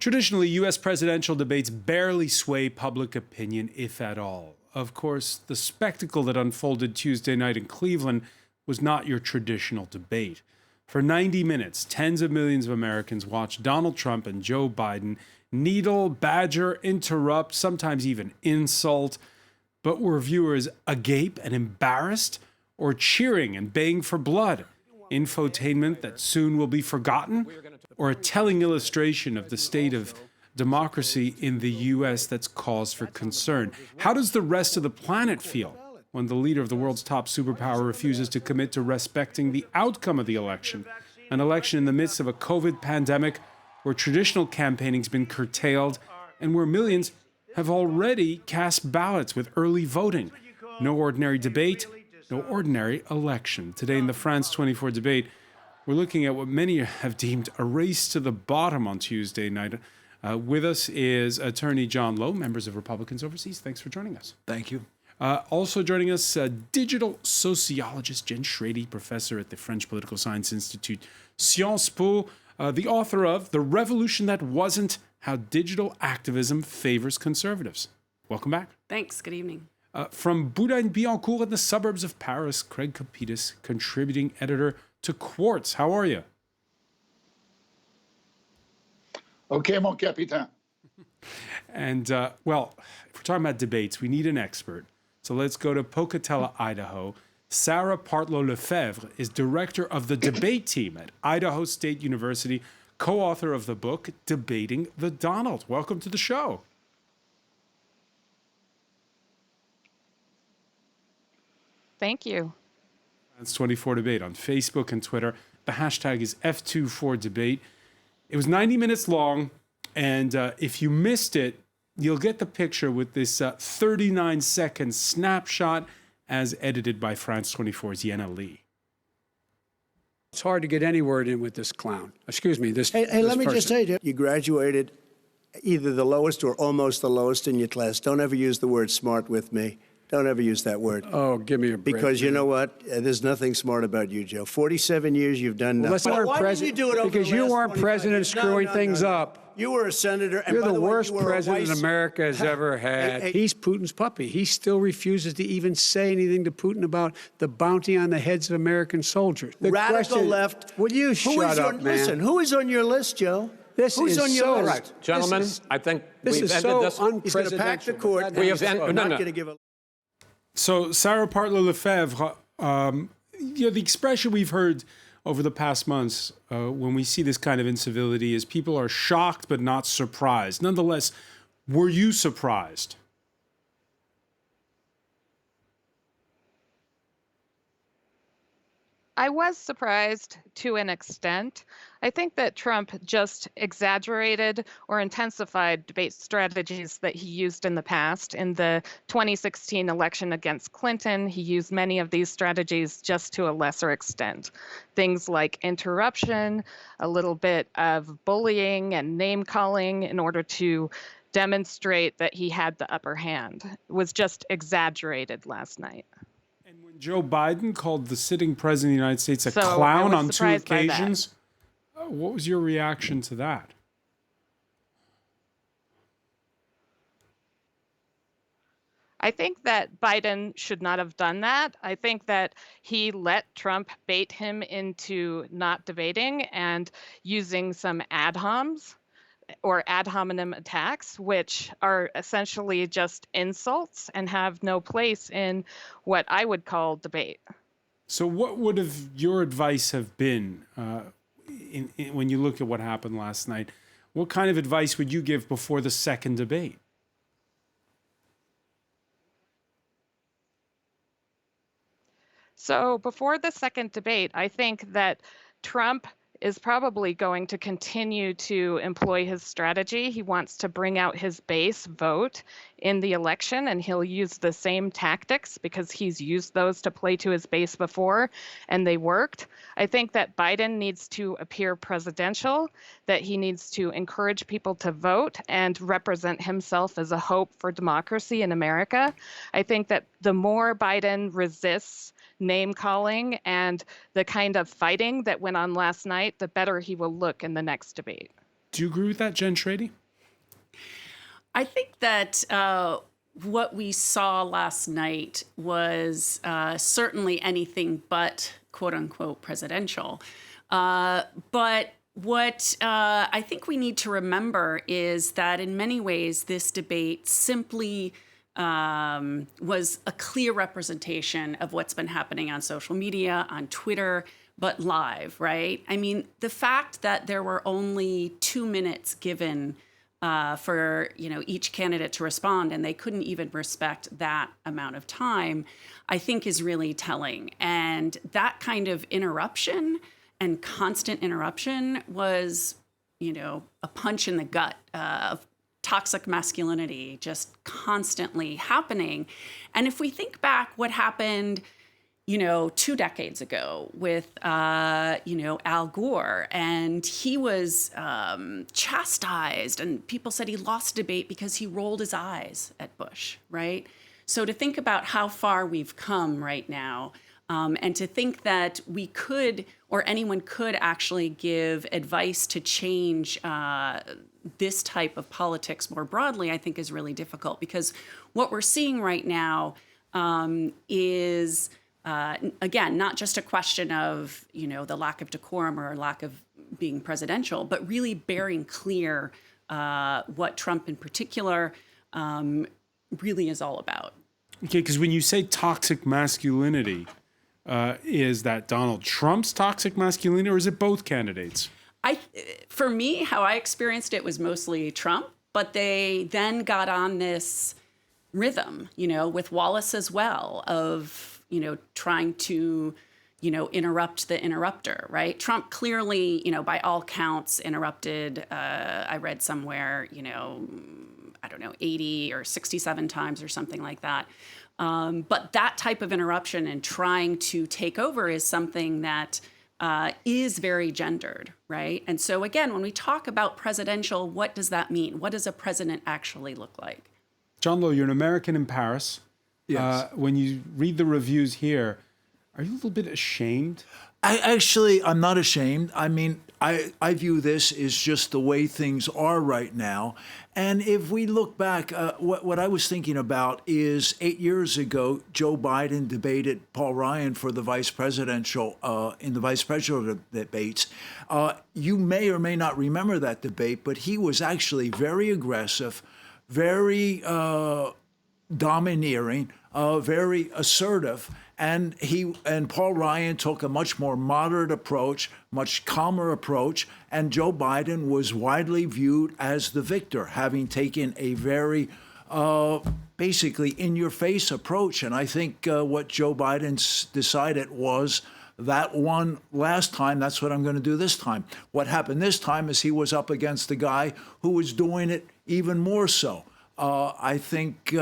Traditionally, U.S. presidential debates barely sway public opinion, if at all. Of course, the spectacle that unfolded Tuesday night in Cleveland was not your traditional debate. For 90 minutes, tens of millions of Americans watched Donald Trump and Joe Biden needle, badger, interrupt, sometimes even insult. But were viewers agape and embarrassed, or cheering and baying for blood? Infotainment that soon will be forgotten, or a telling illustration of the state of democracy in the U.S. that's cause for concern? How does the rest of the planet feel when the leader of the world's top superpower refuses to commit to respecting the outcome of the election? An election in the midst of a COVID pandemic where traditional campaigning's been curtailed and where millions have already cast ballots with early voting. No ordinary debate, no ordinary election. Today in the France 24 debate, we're looking at what many have deemed a race to the bottom on Tuesday night. With us is attorney John Lowe, members of Republicans Overseas. Thanks for joining us. Thank you. Also joining us, digital sociologist Jen Schrady, professor at the French Political Science Institute, Sciences Po, the author of The Revolution That Wasn't: How Digital Activism Favors Conservatives. Welcome back. Thanks. Good evening. From Boulogne-Billancourt in the suburbs of Paris, Craig Kapitas, contributing editor to Quartz. How are you? Okay, mon capitaine. And, well, if we're talking about debates, we need an expert. So let's go to Pocatello, Idaho. Sarah Partlow-Lefebvre is director of the debate team at Idaho State University, co-author of the book, Debating the Donald. Welcome to the show. Thank you. It's 24 Debate on Facebook and Twitter. The hashtag is F24Debate. It was 90 minutes long, and if you missed it, you'll get the picture with this 39-second snapshot as edited by France 24's Yenna Lee. It's hard to get any word in with this clown. Excuse me, this Hey, let me person. just say, you graduated either the lowest or almost the lowest in your class. Don't ever use the word smart with me. Don't ever use that word. Oh, give me a break. Because you know what? There's nothing smart about you, Joe. 47 years, you've done nothing. Well, why didn't you do it over because the you last weren't 25 president years? screwing No, things no. up. You were a senator. And You're by the way, worst you were a president vice- America has ever had. Hey. He's Putin's puppy. He still refuses to even say anything to Putin about the bounty on the heads of American soldiers. The Radical question, left. Will you shut up, man? Listen, who is on your list, Joe? This Who's is on your so list? right. Gentlemen, I think This we've is ended so this. He's going to pack the unpresidential. court. We have We're ended- not no. going to give a... So Sarah Partlow-Lefebvre, the expression we've heard over the past months when we see this kind of incivility is people are shocked but not surprised. Nonetheless, were you surprised? I was surprised to an extent. I think that Trump just exaggerated or intensified debate strategies that he used in the past. In the 2016 election against Clinton, he used many of these strategies just to a lesser extent. Things like interruption, a little bit of bullying and name calling in order to demonstrate that he had the upper hand. It was just exaggerated last night. And when Joe Biden called the sitting president of the United States a So, I clown was on two surprised by that. occasions, what was your reaction to that? I think that Biden should not have done that. I think that he let Trump bait him into not debating and using some ad homs or ad hominem attacks, which are essentially just insults and have no place in what I would call debate. So what would have your advice have been when you look at what happened last night? What kind of advice would you give before the second debate? So before the second debate, I think that Trump is probably going to continue to employ his strategy. He wants to bring out his base vote in the election, and he'll use the same tactics because he's used those to play to his base before, and they worked. I think that Biden needs to appear presidential, that he needs to encourage people to vote and represent himself as a hope for democracy in America. I think that the more Biden resists name calling and the kind of fighting that went on last night, the better he will look in the next debate. Do you agree with that, Jen Schrady? I think that what we saw last night was certainly anything but quote unquote presidential. But what I think we need to remember is that in many ways, this debate simply was a clear representation of what's been happening on social media, on Twitter, but live, right? I mean, the fact that there were only 2 minutes given for each candidate to respond, and they couldn't even respect that amount of time, I think is really telling. And that kind of interruption and constant interruption was, a punch in the gut of toxic masculinity just constantly happening. And if we think back what happened, 2 decades ago with, Al Gore, and he was chastised, and people said he lost debate because he rolled his eyes at Bush, right? So to think about how far we've come right now, and to think that we could, or anyone could actually give advice to change this type of politics more broadly, I think is really difficult, because what we're seeing right now is, again, not just a question of, the lack of decorum or lack of being presidential, but really bearing clear what Trump in particular really is all about. Okay, because when you say toxic masculinity, is that Donald Trump's toxic masculinity, or is it both candidates? For me, how I experienced it was mostly Trump, but they then got on this rhythm, with Wallace as well, of, trying to, interrupt the interrupter, right? Trump clearly, by all counts, interrupted, I read somewhere, 80 or 67 times or something like that. But that type of interruption and trying to take over is something that is very gendered, right? And so again, when we talk about presidential, what does that mean? What does a president actually look like? John Lowe, you're an American in Paris. Yes. When you read the reviews here, are you a little bit ashamed? I'm not ashamed. I mean, I view this as just the way things are right now. And if we look back, what I was thinking about is 8 years ago, Joe Biden debated Paul Ryan for the vice presidential in the vice presidential debates. You may or may not remember that debate, but he was actually very aggressive, very domineering, very assertive. And Paul Ryan took a much more moderate approach, much calmer approach, and Joe Biden was widely viewed as the victor, having taken a very basically in-your-face approach. And I think what Joe Biden decided was that one last time, that's what I'm going to do this time. What happened this time is he was up against the guy who was doing it even more so. I think.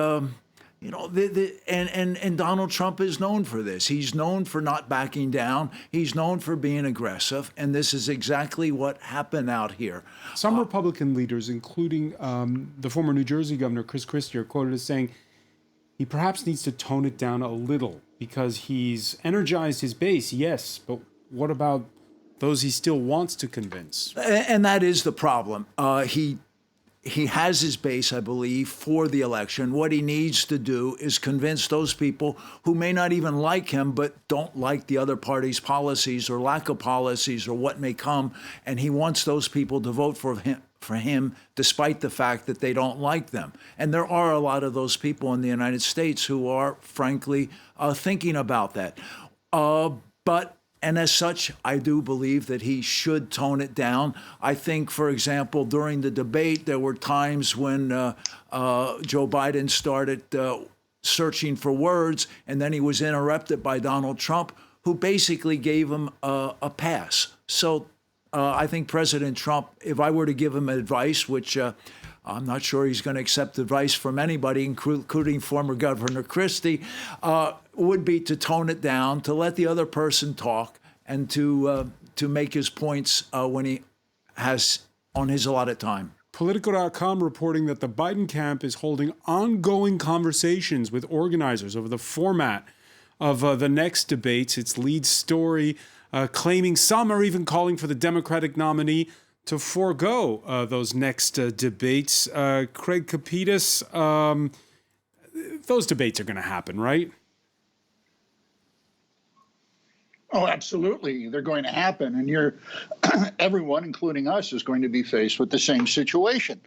And Donald Trump is known for this. He's known for not backing down. He's known for being aggressive. And this is exactly what happened out here. Some Republican leaders, including the former New Jersey governor, Chris Christie, are quoted as saying he perhaps needs to tone it down a little because he's energized his base, yes, but what about those he still wants to convince? And that is the problem. He has his base, I believe, for the election. What he needs to do is convince those people who may not even like him, but don't like the other party's policies or lack of policies or what may come. And he wants those people to vote for him, despite the fact that they don't like them. And there are a lot of those people in the United States who are, frankly, thinking about that. And as such, I do believe that he should tone it down. I think, for example, during the debate, there were times when Joe Biden started searching for words, and then he was interrupted by Donald Trump, who basically gave him a pass. So I think President Trump, if I were to give him advice, which I'm not sure he's going to accept advice from anybody, including former Governor Christie, would be to tone it down, to let the other person talk, and to make his points when he has on his allotted time. Politico.com reporting that the Biden camp is holding ongoing conversations with organizers over the format of the next debates. Its lead story claiming some are even calling for the Democratic nominee to forego those next debates. Craig Capitas, those debates are going to happen, right? Oh, absolutely. They're going to happen. And everyone, including us, is going to be faced with the same situation.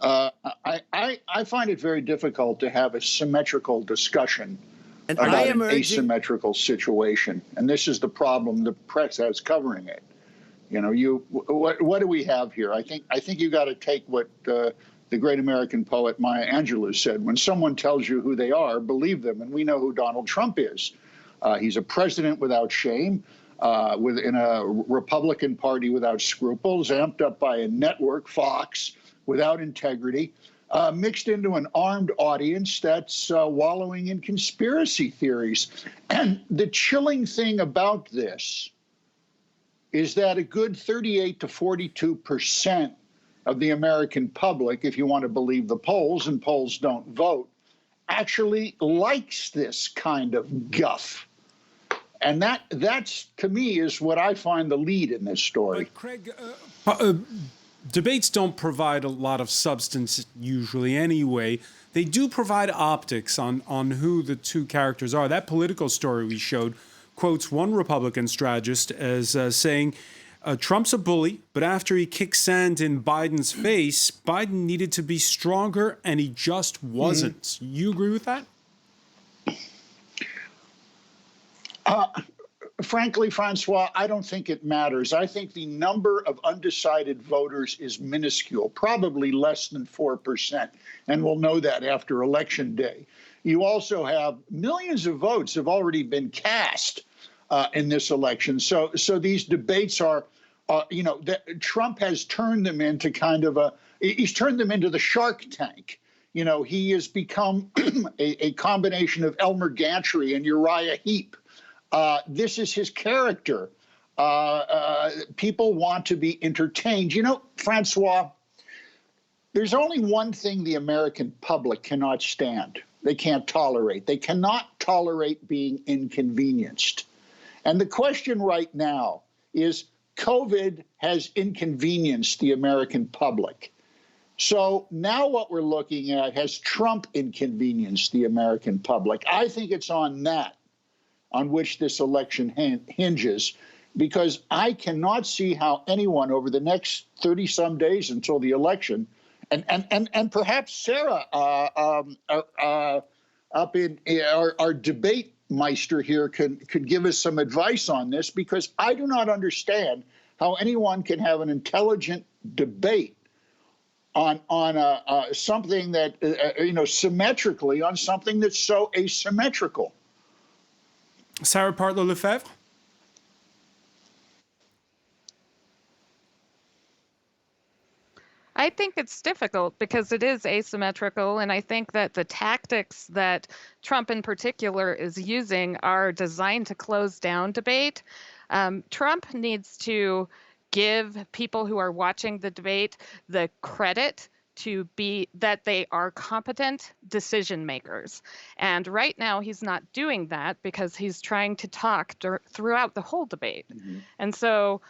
I find it very difficult to have a symmetrical discussion And about I am an urging. asymmetrical situation. And this is the problem the press has covering it. What do we have here? I think you got to take what the great American poet Maya Angelou said: when someone tells you who they are, believe them. And we know who Donald Trump is. He's a president without shame, in a Republican Party without scruples, amped up by a network, Fox, without integrity, mixed into an armed audience that's wallowing in conspiracy theories. And the chilling thing about this is that a good 38 to 42% of the American public, if you want to believe the polls, and polls don't vote, actually likes this kind of guff. And that's, to me, is what I find the lead in this story. But Craig, debates don't provide a lot of substance usually anyway. They do provide optics on who the two characters are. That Political story we showed quotes one Republican strategist as saying, Trump's a bully, but after he kicked sand in Biden's face, Biden needed to be stronger, and he just wasn't. You agree with that? Frankly, Francois, I don't think it matters. I think the number of undecided voters is minuscule, probably less than 4%, and we'll know that after Election Day. You also have millions of votes have already been cast in this election. So these debates are, Trump has turned them into he's turned them into the Shark Tank. He has become a combination of Elmer Gantry and Uriah Heep. This is his character. People want to be entertained. Francois, there's only one thing the American public cannot stand. They can't tolerate. They cannot tolerate being inconvenienced. And the question right now is, COVID has inconvenienced the American public. So now what we're looking at, has Trump inconvenienced the American public? I think it's on that on which this election hinges, because I cannot see how anyone over the next 30-some days until the election, and perhaps Sarah up in our debate meister here could give us some advice on this, because I do not understand how anyone can have an intelligent debate on something that symmetrically on something that's so asymmetrical. Sarah Partlow-Lefevre? I think it's difficult because it is asymmetrical, and I think that the tactics that Trump in particular is using are designed to close down debate. Trump needs to give people who are watching the debate the credit to be that they are competent decision makers. And right now he's not doing that because he's trying to talk throughout the whole debate. Mm-hmm. And so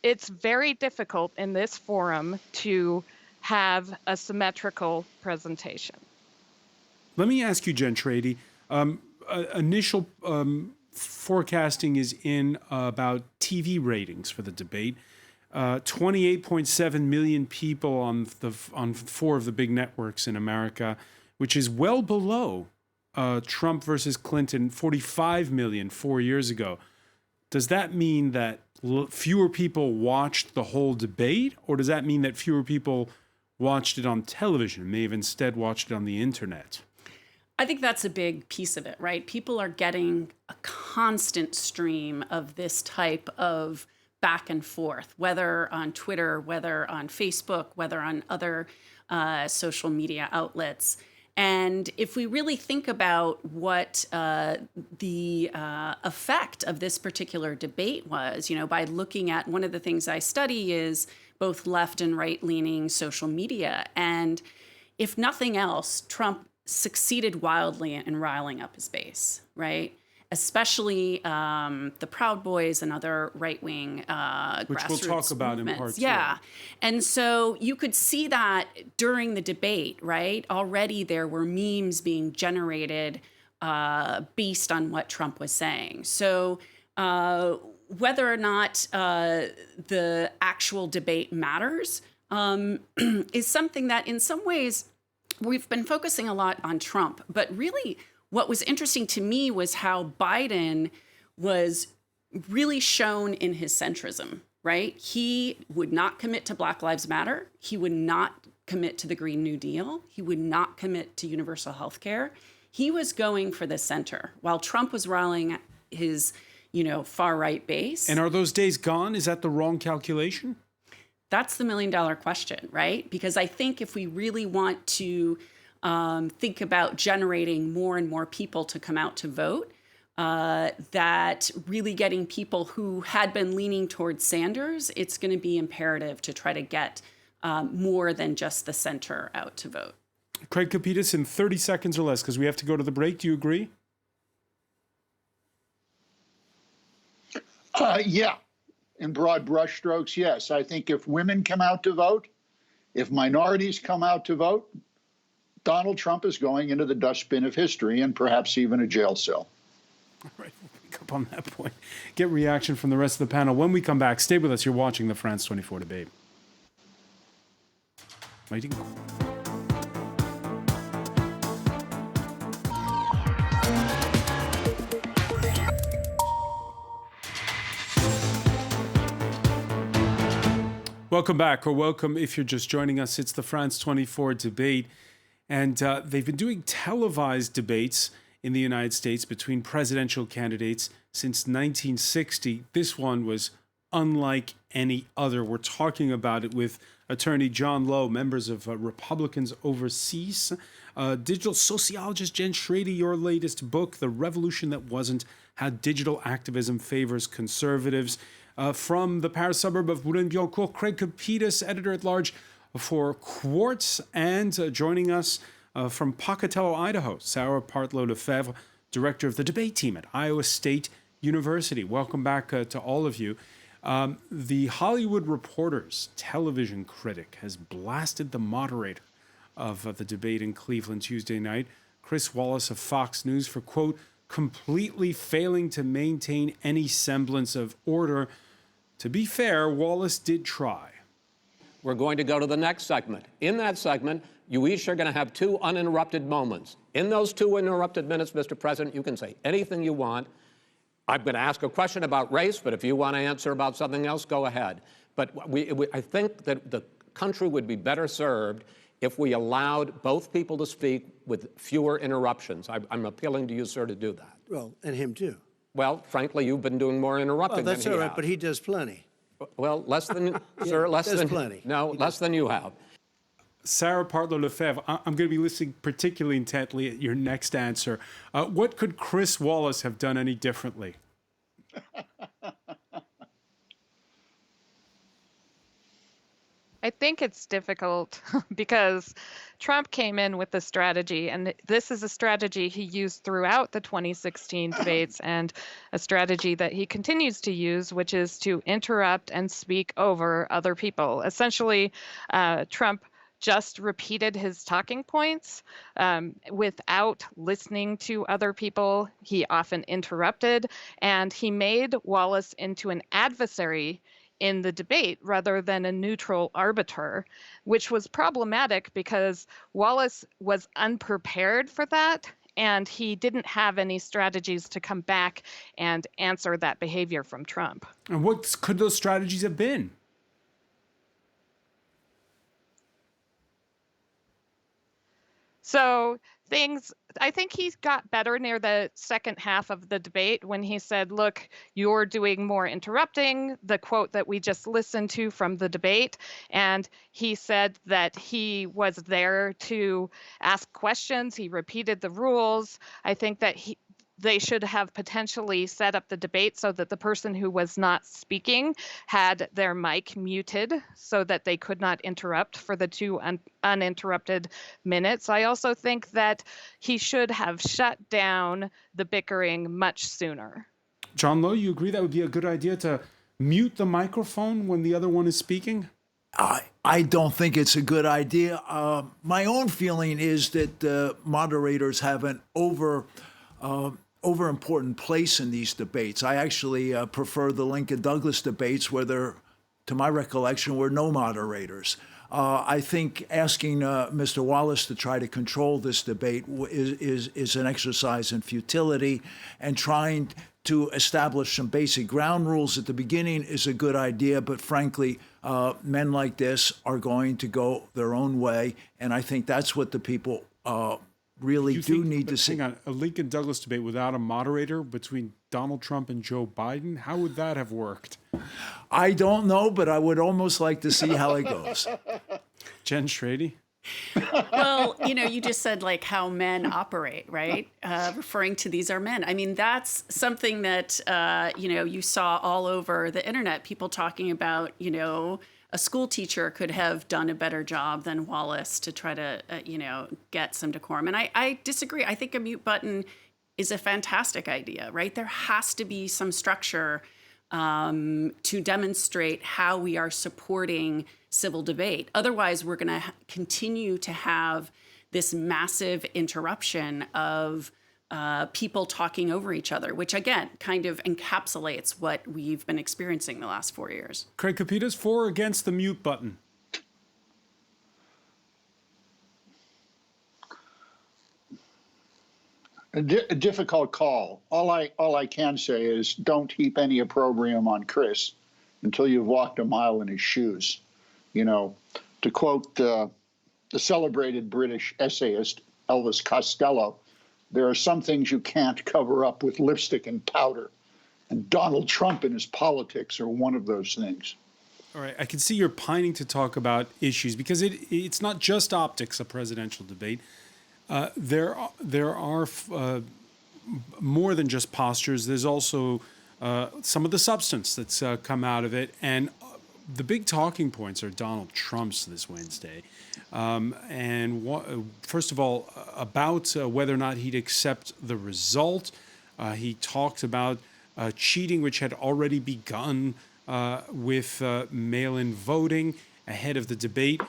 it's very difficult in this forum to have a symmetrical presentation. Let me ask you, Jen Trady, initial forecasting is in about TV ratings for the debate. 28.7 million people on four of the big networks in America, which is well below Trump versus Clinton, 45 million 4 years ago. Does that mean that fewer people watched the whole debate, or does that mean that fewer people watched it on television, may have instead watched it on the internet? I think that's a big piece of it, right? People are getting a constant stream of this type of back and forth, whether on Twitter, whether on Facebook, whether on other social media outlets. And if we really think about what the effect of this particular debate was, by looking at, one of the things I study is both left and right-leaning social media. And if nothing else, Trump succeeded wildly in riling up his base, right? especially the Proud Boys and other right-wing Which grassroots we'll talk about in movements. part two. Yeah. And so you could see that during the debate, right? Already there were memes being generated based on what Trump was saying. So whether or not the actual debate matters is something that in some ways we've been focusing a lot on Trump. But really what was interesting to me was how Biden was really shown in his centrism, right? He would not commit to Black Lives Matter. He would not commit to the Green New Deal. He would not commit to universal health care. He was going for the center while Trump was rallying his, far right base. And are those days gone? Is that the wrong calculation? That's the $1 million question, right? Because I think if we really want to think about generating more and more people to come out to vote, that really getting people who had been leaning towards Sanders, it's going to be imperative to try to get more than just the center out to vote. Craig Kapitas, in 30 seconds or less, because we have to go to the break. Do you agree? Yeah. In broad brushstrokes, yes. I think if women come out to vote, if minorities come out to vote, Donald Trump is going into the dustbin of history and perhaps even a jail cell. All right, we'll pick up on that point. Get reaction from the rest of the panel. When we come back, stay with us. You're watching the France 24 debate. Waiting. Welcome back, or welcome if you're just joining us. It's the France 24 debate, and they've been doing televised debates in the United States between presidential candidates since 1960. This one was unlike any other. We're talking about it with attorney John Lowe, members of Republicans Overseas, digital sociologist Jen Schrady, your latest book, The Revolution That Wasn't, How Digital Activism Favors Conservatives. From the Paris suburb of Boulogne-Billancourt, Craig Kapitas, editor-at-large for Quartz, and joining us from Pocatello, Idaho, Sarah Partlow-Lefebvre, director of the debate team at Iowa State University. Welcome back to all of you. The Hollywood Reporter's television critic has blasted the moderator of the debate in Cleveland Tuesday night, Chris Wallace of Fox News, for, quote, completely failing to maintain any semblance of order. To be fair, Wallace did try. We're going to go to the next segment. In that segment, you each are going to have 2 uninterrupted moments. In those 2 uninterrupted minutes, Mr. President, you can say anything you want. I'm going to ask a question about race, but if you want to answer about something else, go ahead. But I think that the country would be better served if we allowed both people to speak with fewer interruptions. I'm appealing to you, sir, to do that. Well, and him too. Well, frankly, you've been doing more interrupting Well, that's than he all right, has. but he does plenty. Well, less than, sir, less there's than, plenty. No, less than you have. Sarah Partlow-Lefebvre, I'm going to be listening particularly intently at your next answer. What could Chris Wallace have done any differently? I think it's difficult because Trump came in with the strategy, and this is a strategy he used throughout the 2016 debates and a strategy that he continues to use, which is to interrupt and speak over other people. Essentially, Trump just repeated his talking points without listening to other people. He often interrupted, and he made Wallace into an adversary in the debate rather than a neutral arbiter, which was problematic because Wallace was unprepared for that, and he didn't have any strategies to come back and answer that behavior from Trump. And what could those strategies have been? So I think he got better near the second half of the debate when he said, look, you're doing more interrupting, the quote that we just listened to from the debate. And he said that he was there to ask questions. He repeated the rules. I think that they should have potentially set up the debate so that the person who was not speaking had their mic muted so that they could not interrupt for the two uninterrupted minutes. I also think that he should have shut down the bickering much sooner. John Lowe, you agree that would be a good idea to mute the microphone when the other one is speaking? I don't think it's a good idea. My own feeling is that moderators have an over important place in these debates. I actually prefer the Lincoln Douglas debates where there, to my recollection, were no moderators. I think asking Mr. Wallace to try to control this debate is an exercise in futility, and trying to establish some basic ground rules at the beginning is a good idea, but frankly, men like this are going to go their own way, and I think that's what the people really need to see. Hang on, a Lincoln Douglas debate without a moderator between Donald Trump and Joe Biden? How would that have worked? I don't know, but I would almost like to see how it goes. Jen Strady? Well, you just said like how men operate, right? Referring to these are men. I mean, that's something that, you saw all over the internet, people talking about, a school teacher could have done a better job than Wallace to try to, get some decorum. And I disagree. I think a mute button is a fantastic idea, right? There has to be some structure to demonstrate how we are supporting civil debate. Otherwise, we're going to continue to have this massive interruption of people talking over each other, which again kind of encapsulates what we've been experiencing the last 4 years. Craig Capitas, for or against the mute button? A difficult call. All I can say is don't heap any opprobrium on Chris until you've walked a mile in his shoes. To quote the celebrated British essayist Elvis Costello, there are some things you can't cover up with lipstick and powder. And Donald Trump and his politics are one of those things. All right, I can see you're pining to talk about issues because it's not just optics, a presidential debate. There are more than just postures. There's also some of the substance that's come out of it. And the big talking points are Donald Trump's this Wednesday. First of all, about whether or not he'd accept the result. He talked about cheating, which had already begun with mail-in voting ahead of the debate.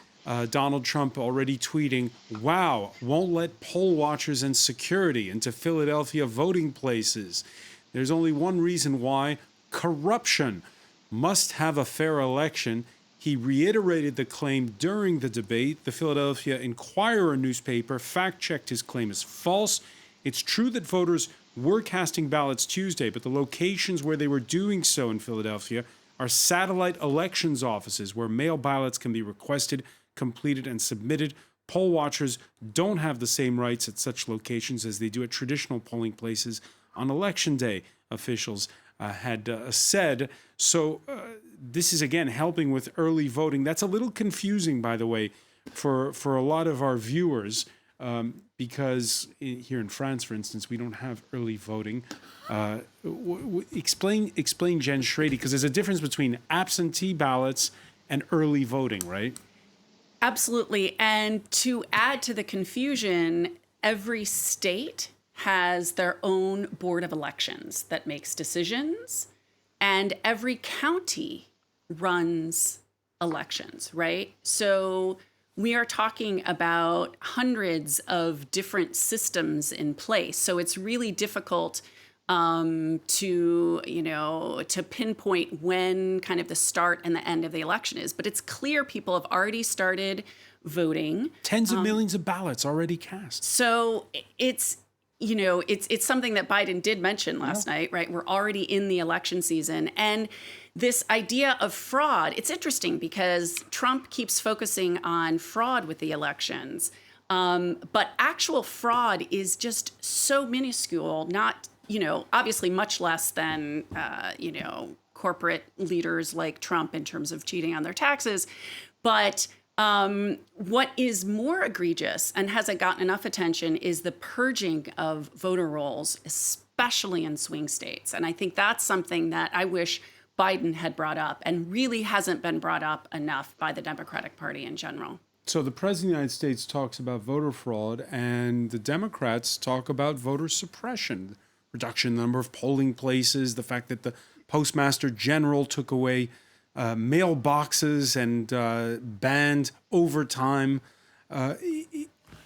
Donald Trump already tweeting, "Wow, won't let poll watchers and security into Philadelphia voting places. There's only one reason why: corruption. Must have a fair election." He reiterated the claim during the debate. The Philadelphia Inquirer newspaper fact-checked his claim as false. It's true that voters were casting ballots Tuesday, but the locations where they were doing so in Philadelphia are satellite elections offices where mail ballots can be requested, completed, and submitted. Poll watchers don't have the same rights at such locations as they do at traditional polling places on Election Day, officials had said. So this is, again, helping with early voting. That's a little confusing, by the way, for a lot of our viewers, because here in France, for instance, we don't have early voting. Explain, Jen Strady, because there's a difference between absentee ballots and early voting, right? Absolutely. And to add to the confusion, every state has their own board of elections that makes decisions, and every county runs elections, right? So we are talking about hundreds of different systems in place. So it's really difficult to pinpoint when kind of the start and the end of the election is. But it's clear people have already started voting. Tens of millions of ballots already cast. So it's something that Biden did mention last night, right? We're already in the election season. And this idea of fraud, it's interesting because Trump keeps focusing on fraud with the elections. But actual fraud is just so minuscule, not, obviously much less than, corporate leaders like Trump in terms of cheating on their taxes. But What is more egregious and hasn't gotten enough attention is the purging of voter rolls, especially in swing states. And I think that's something that I wish Biden had brought up and really hasn't been brought up enough by the Democratic Party in general. So the President of the United States talks about voter fraud, and the Democrats talk about voter suppression, reduction in the number of polling places, the fact that the Postmaster General took away mailboxes and banned overtime.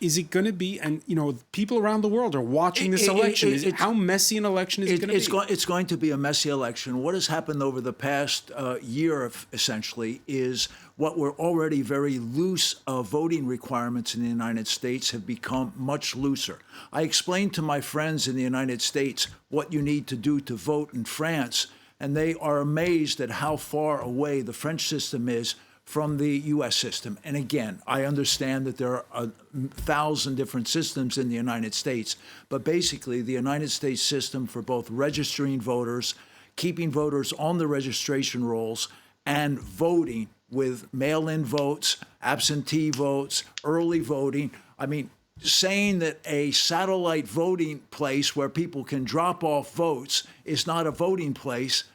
Is it going to be, and people around the world are watching this election. How messy an election is it going to be? It's going to be a messy election. What has happened over the past year, essentially, is what were already very loose voting requirements in the United States have become much looser. I explained to my friends in the United States what you need to do to vote in France, and they are amazed at how far away the French system is from the U.S. system. And again, I understand that there are 1,000 different systems in the United States, but basically the United States system for both registering voters, keeping voters on the registration rolls, and voting with mail-in votes, absentee votes, early voting. I mean, saying that a satellite voting place where people can drop off votes is not a voting place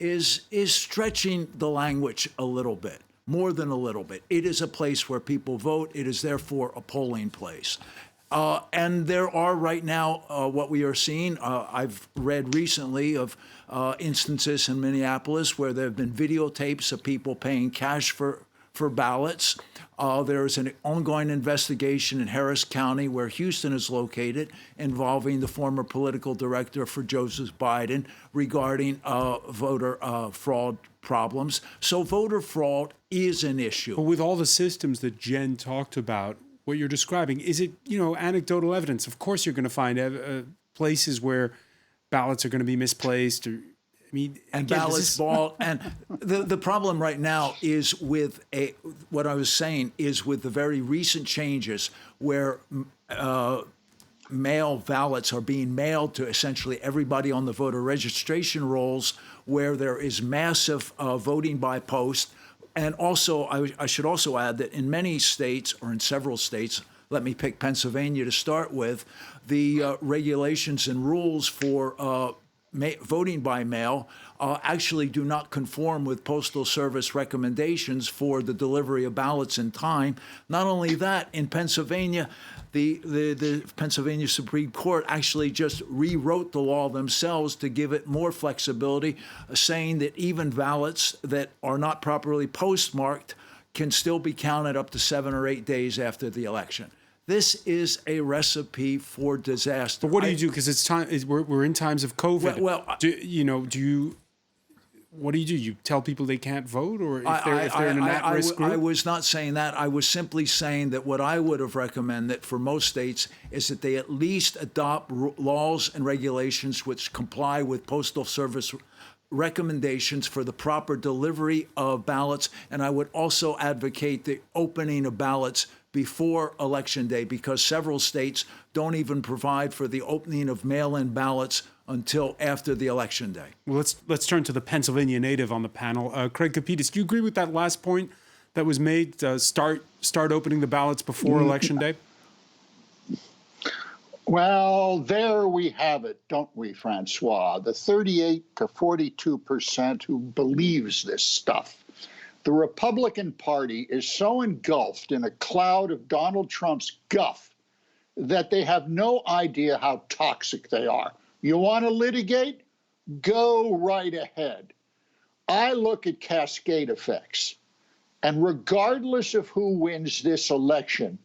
is stretching the language a little bit. More than a little bit. It is a place where people vote. It is therefore a polling place. And there are right now what we are seeing. I've read recently of instances in Minneapolis where there have been videotapes of people paying cash for ballots. There's an ongoing investigation in Harris County, where Houston is located, involving the former political director for Joseph Biden regarding voter fraud problems. So voter fraud is an issue. But with all the systems that Jen talked about, what you're describing, is it, anecdotal evidence? Of course you're going to find places where ballots are going to be misplaced, or ballots ball. And the problem right now is with what I was saying is with the very recent changes where mail ballots are being mailed to essentially everybody on the voter registration rolls, where there is massive voting by post. And also, I should also add that in many states, or in several states, let me pick Pennsylvania to start with, the regulations and rules for voting by mail actually do not conform with Postal Service recommendations for the delivery of ballots in time. Not only that, in Pennsylvania, the Pennsylvania Supreme Court actually just rewrote the law themselves to give it more flexibility, saying that even ballots that are not properly postmarked can still be counted up to 7 or 8 days after the election. This is a recipe for disaster. But what do you do? Because it's time. We're in times of COVID. What do you do? You tell people they can't vote, or if they're in an at-risk group? I was not saying that. I was simply saying that what I would have recommended for most states is that they at least adopt laws and regulations which comply with Postal Service recommendations for the proper delivery of ballots. And I would also advocate the opening of ballots before Election Day, because several states don't even provide for the opening of mail-in ballots until after the Election Day. Well, let's turn to the Pennsylvania native on the panel. Craig Capitis, do you agree with that last point that was made? Start opening the ballots before Election Day? Well, there we have it, don't we, Francois? The 38 to 42% who believes this stuff. The Republican Party is so engulfed in a cloud of Donald Trump's guff that they have no idea how toxic they are. You want to litigate? Go right ahead. I look at cascade effects, and regardless of who wins this election,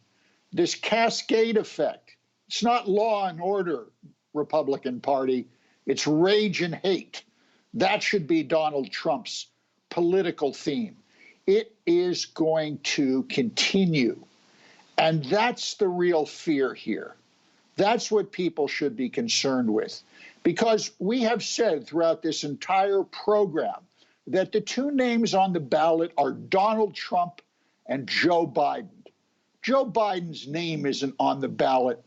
this cascade effect, it's not law and order, Republican Party, it's rage and hate. That should be Donald Trump's political theme. It is going to continue. And that's the real fear here. That's what people should be concerned with. Because we have said throughout this entire program that the two names on the ballot are Donald Trump and Joe Biden. Joe Biden's name isn't on the ballot.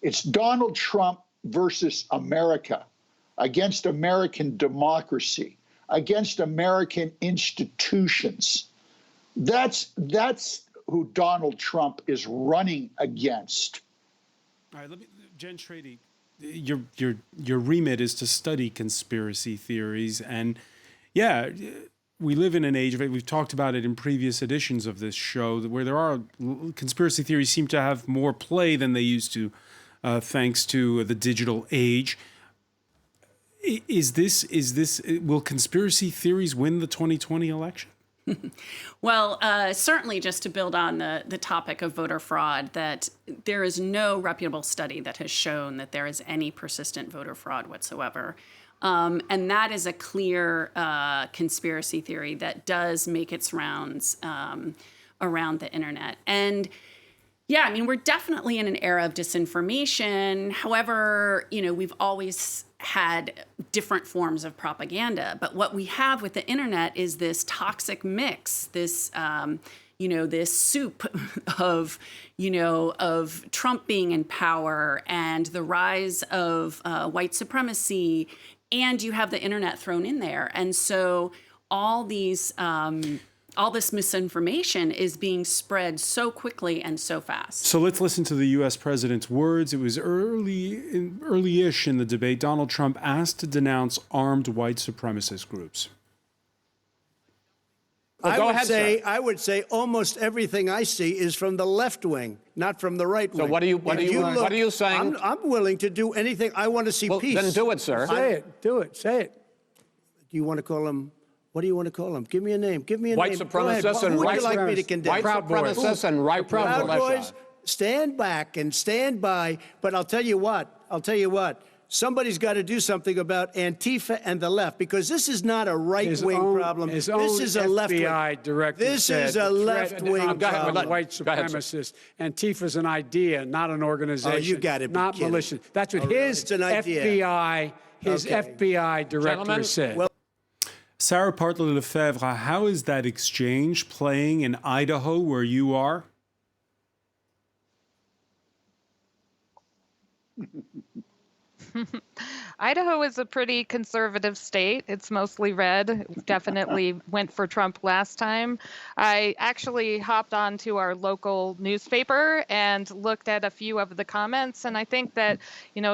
It's Donald Trump versus America, against American democracy, against American institutions. That's who Donald Trump is running against. All right, Jen Trady, your remit is to study conspiracy theories, and yeah, we live in an age of it. We've talked about it in previous editions of this show, where there are conspiracy theories seem to have more play than they used to, thanks to the digital age. Will conspiracy theories win the 2020 election? Well, certainly just to build on the topic of voter fraud, that there is no reputable study that has shown that there is any persistent voter fraud whatsoever. And that is a clear conspiracy theory that does make its rounds around the internet. And yeah, I mean, we're definitely in an era of disinformation. However, we've always had different forms of propaganda. But what we have with the internet is this toxic mix, this, this soup of, of Trump being in power and the rise of white supremacy. And you have the internet thrown in there. And so all this misinformation is being spread so quickly and so fast. So let's listen to the U.S. president's words. It was early-ish in the debate. Donald Trump asked to denounce armed white supremacist groups. I would say almost everything I see is from the left wing, not from the right wing. So what are you saying? I'm willing to do anything. I want to see peace. Then do it, sir. Say it. Do it. Say it. Do you want to call him? What do you want to call him? Give me a name. Give me a white name. Supremacists and who would white you like me to condemn? White supremacists and right Proud militia. Boys, stand back and stand by. But I'll tell you what. Somebody's got to do something about Antifa and the left, because this is not a right-wing problem. This is a left-wing. FBI director This is a left-wing problem. White supremacist. Antifa's an idea, not an organization. Oh, you got to be not kidding. malicious. That's what his FBI, FBI director Gentlemen, said. well, Sarah Partler-Lefebvre, how is that exchange playing in Idaho, where you are? Idaho is a pretty conservative state. It's mostly red. Definitely went for Trump last time. I actually hopped onto our local newspaper and looked at a few of the comments, and I think that,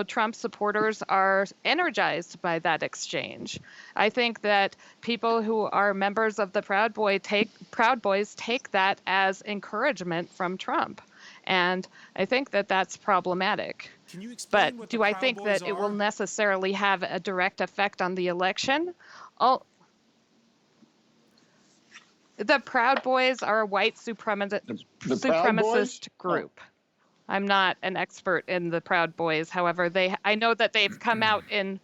Trump supporters are energized by that exchange. I think that people who are members of the Proud Boys take that as encouragement from Trump. And I think that that's problematic. Can you explain But what do the I Proud think Boys that it are? will necessarily have a direct effect on the election? The Proud Boys are a white supremacist group. I'm not an expert in the Proud Boys. However, I know that they've come out in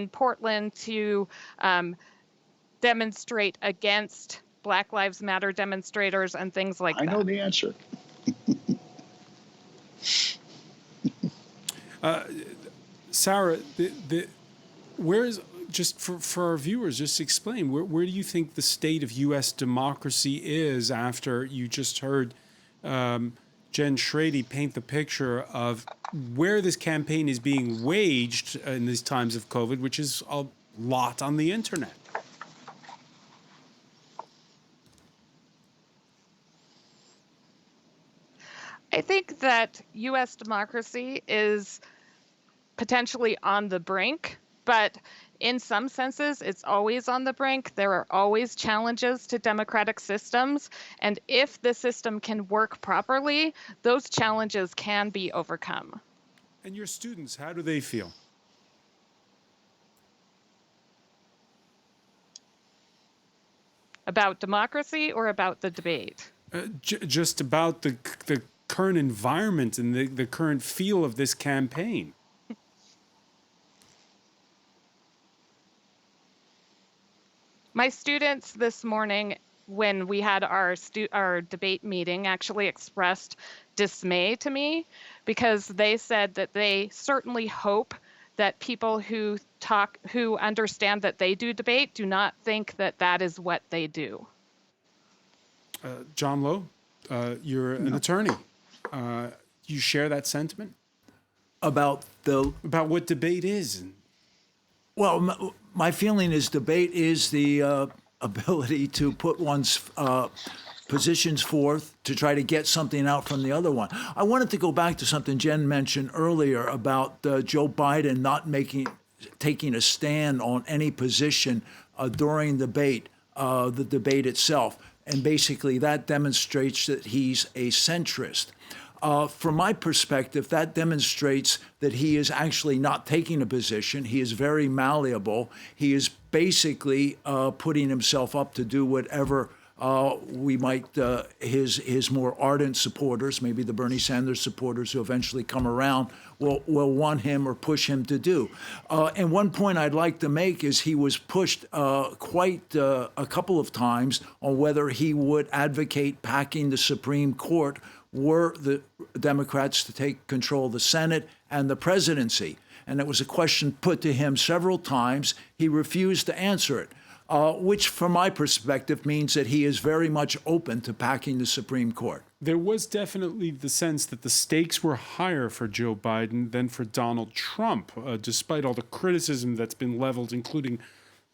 Portland to demonstrate against Black Lives Matter demonstrators and things like that. I know the answer. Sarah, where's, just for our viewers, just explain, where do you think the state of U.S. democracy is after you just heard Jen Trady paint the picture of where this campaign is being waged in these times of COVID, which is a lot on the internet? I think that U.S. democracy is potentially on the brink, but in some senses, it's always on the brink. There are always challenges to democratic systems, and if the system can work properly, those challenges can be overcome. And your students, how do they feel? About democracy or about the debate? Just about the current environment and the current feel of this campaign. My students this morning, when we had our debate meeting, actually expressed dismay to me, because they said that they certainly hope that people who understand that they do debate do not think that that is what they do. John Lowe, you're an attorney. You share that sentiment About what debate is? Well, my feeling is debate is the ability to put one's positions forth to try to get something out from the other one. I wanted to go back to something Jen mentioned earlier about Joe Biden not taking a stand on any position during the debate itself. And basically that demonstrates that he's a centrist. From my perspective, that demonstrates that he is actually not taking a position. He is very malleable. He is basically putting himself up to do whatever we might, his more ardent supporters, maybe the Bernie Sanders supporters who eventually come around, will want him or push him to do. And one point I'd like to make is he was pushed quite a couple of times on whether he would advocate packing the Supreme Court were the Democrats to take control of the Senate and the presidency. And it was a question put to him several times. He refused to answer it. Which, from my perspective, means that he is very much open to packing the Supreme Court. There was definitely the sense that the stakes were higher for Joe Biden than for Donald Trump, despite all the criticism that's been leveled, including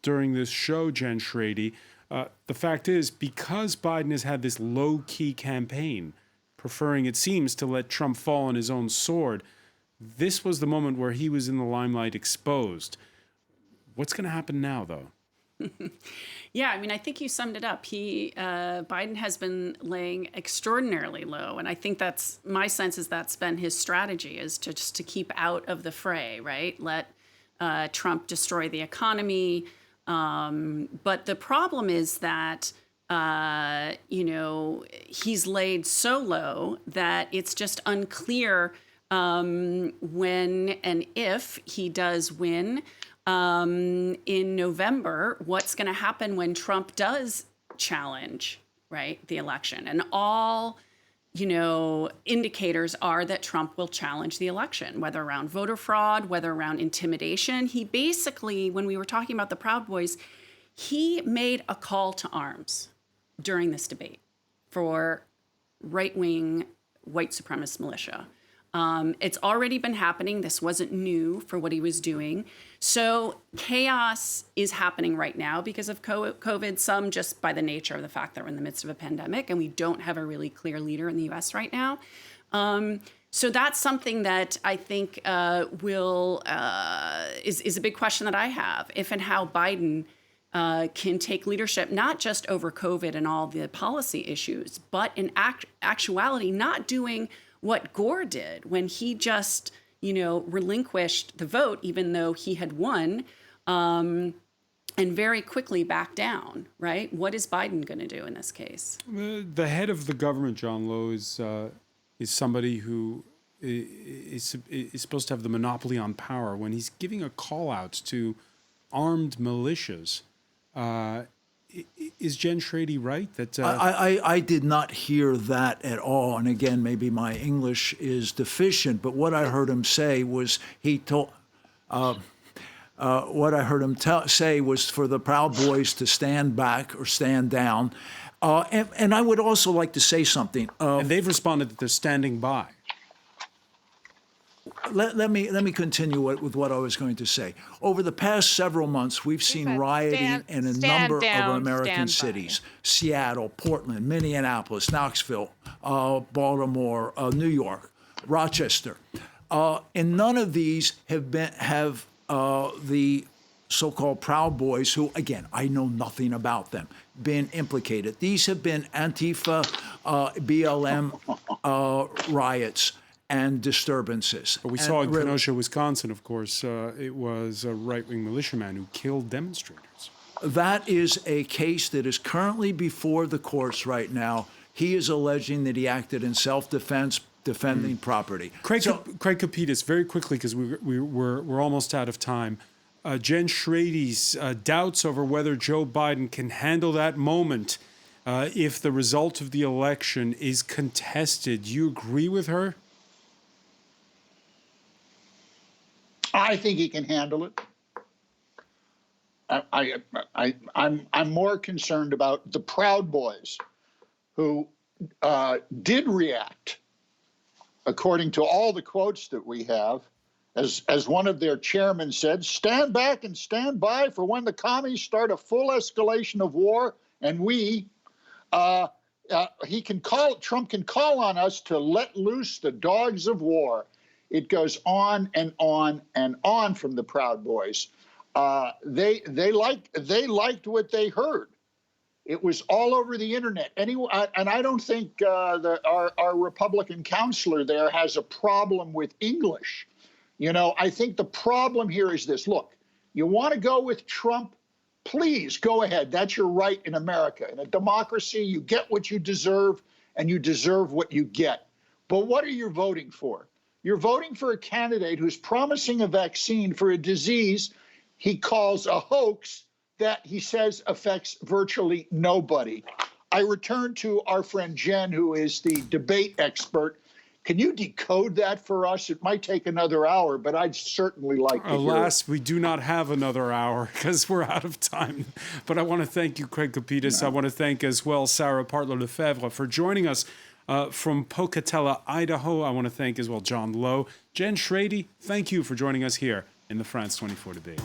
during this show, Jen Schrady. The fact is, because Biden has had this low-key campaign, preferring, it seems, to let Trump fall on his own sword, this was the moment where he was in the limelight exposed. What's going to happen now, though? Yeah, I mean, I think you summed it up. Biden has been laying extraordinarily low, and I think that's my sense is that's been his strategy, is to just to keep out of the fray, right? Let Trump destroy the economy. But the problem is that he's laid so low that it's just unclear when and if he does win. In November, what's going to happen when Trump does challenge, right, the election? And all, indicators are that Trump will challenge the election, whether around voter fraud, whether around intimidation. He basically, when we were talking about the Proud Boys, he made a call to arms during this debate for right-wing white supremacist militia. It's already been happening. This wasn't new for what he was doing. So chaos is happening right now because of COVID, some just by the nature of the fact that we're in the midst of a pandemic and we don't have a really clear leader in the U.S. right now. So that's something that I think is a big question that I have, if and how Biden can take leadership, not just over COVID and all the policy issues, but in actuality, not doing what Gore did when he just, relinquished the vote, even though he had won, and very quickly backed down, right? What is Biden going to do in this case? The head of the government, John Lowe, is somebody who is supposed to have the monopoly on power. When he's giving a call out to armed militias, is Jen Schrady right? That I did not hear that at all. And again, maybe my English is deficient, but what I heard him say was say was for the Proud Boys to stand back or stand down. And I would also like to say something. And they've responded that they're standing by. Let me continue with what I was going to say. Over the past several months, we've seen rioting in a number of American cities: Seattle, Portland, Minneapolis, Knoxville, Baltimore, New York, Rochester. And none of these have the so-called Proud Boys, who, again, I know nothing about them, been implicated. These have been Antifa, BLM riots and disturbances. But we saw in Kenosha, Wisconsin, of course, it was a right-wing militiaman who killed demonstrators. That is a case that is currently before the courts right now. He is alleging that he acted in self-defense, defending property. Craig Kapitas, very quickly, because we're almost out of time. Jen Schrady's doubts over whether Joe Biden can handle that moment if the result of the election is contested. Do you agree with her? I think he can handle it. I'm more concerned about the Proud Boys, who did react, according to all the quotes that we have, as one of their chairmen said, stand back and stand by for when the commies start a full escalation of war, and we Trump can call on us to let loose the dogs of war. It goes on and on and on from the Proud Boys. They liked what they heard. It was all over the internet. Anyway, and I don't think our Republican counselor there has a problem with English. You know, I think the problem here is this. Look, you want to go with Trump? Please go ahead. That's your right in America. In a democracy, you get what you deserve, and you deserve what you get. But what are you voting for? You're voting for a candidate who's promising a vaccine for a disease he calls a hoax that he says affects virtually nobody. I return to our friend Jen, who is the debate expert. Can you decode that for us? It might take another hour, but I'd certainly like to hear it. Alas, we do not have another hour because we're out of time. But I want to thank you, Craig Kopitas. I want to thank as well Sarah Partler-Lefevre for joining us from Pocatello, Idaho. I want to thank as well John Lowe. Jen Schrady, thank you for joining us here in the France 24 debate.